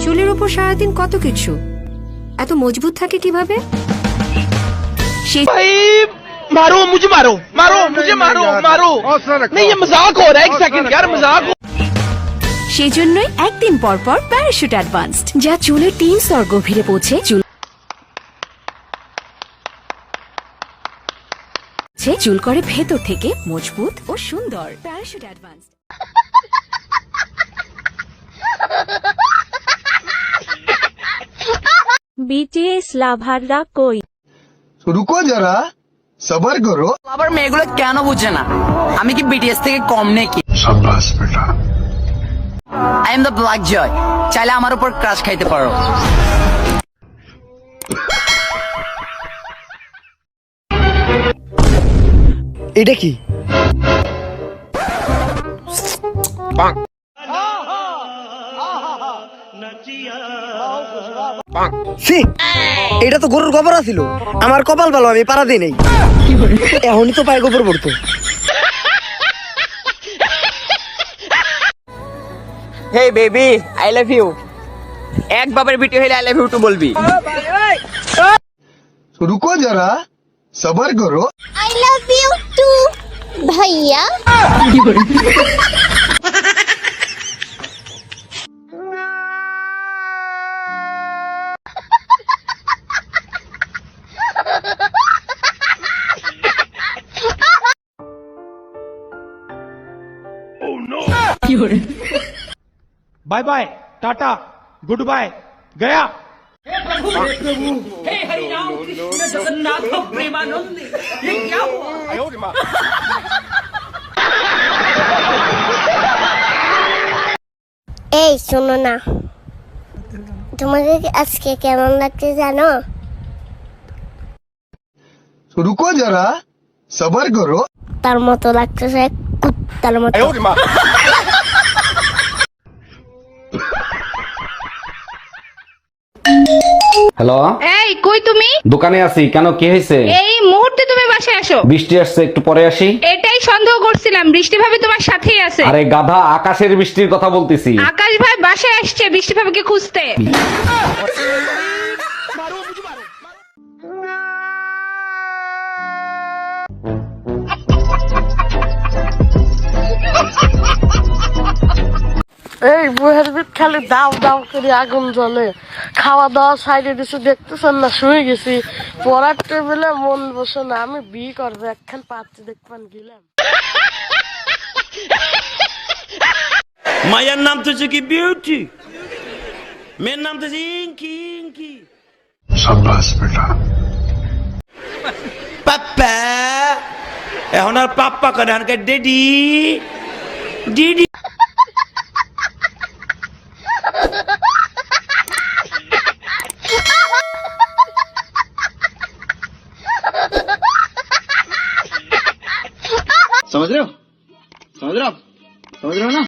চুলের উপর সারাদিন কত কিছু, এত মজবুত থাকে কিভাবে? मारो मुझे, मारो मारो मुझे, मारो मारो। नहीं ये मजाक हो रहा है, एक सेकंड यार, मजाक। সেজন্যই একদিন পর পর প্যারাশুট অ্যাডভান্সড, যা চুলের 3 স্তর গভীরে পৌঁছে চুল করে ভেতর থেকে মজবুত ও সুন্দর। Parachute advanced. বিটিএস লাভাররা কই? रुको जरा सबर करो। আবার মেয়েগুলো কেন বুঝে না আমি কি বিটিএস থেকে কম নাকি? शाबाश बेटा। আই এম দ্য ব্ল্যাক জয়, চাইলে আমার উপর ক্রাশ খাইতে পারো। এটা কি? ছি, এটা তো গরুর গোবর আছিল। আমার কপাল ভালো, আমি পাড়া দিই নাই। এখনই তো পায়ে গোবর পড়তো। Hey baby, I love you. এক বাবার বিটি হইলে আই লাভ ইউ টু বলবি। रुको जरा सबर करो। I love you too, ভাইয়া। बाय बाय, टाटा, गुड बाय, गया। এই শোনো না, তোমাকে আজকে কেমন লাগছে জানো? रुको जरा सबर करो। তার মতো লাগতেছে, কুত্তার মতো। হ্যালো, এই কই তুমি? দোকানে আছি। কেন, কি হয়েছে? এই মুহূর্তে তুমি বাসায় আসো। বৃষ্টি আসছে, একটু পরে আসি। এটাই সন্দেহ করছিলাম, বৃষ্টি ভাবি তোমার সাথেই আছে। আরে গাধা, আকাশের বৃষ্টির কথা বলতেছি। আকাশ ভাই বাসায় আসছে বৃষ্টি ভাবিকে খুঁজতে। এই বইয়ের ভিত খালি দাও দাও করে আগুন জ্বলে। খাওয়া দাওয়া সাইডে দিছে, দেখতেছেন না, শুয়ে গেছি। পড়ার টেবিলে মন বসে না, আমি বিয়ে করবো। একখান পাচ্ছি দেখবেন গেলাম। মায়ের নাম তো কি বিউটি, মেয়ের নাম তো ইঙ্কি ইঙ্কি। शाबाश बेटा। পাপ্পা এখন আর পাপ্পা করে, এখন ডেডি ডিডি। समझ रहे हो, समझ रहे हो, समझ रहे हो ना?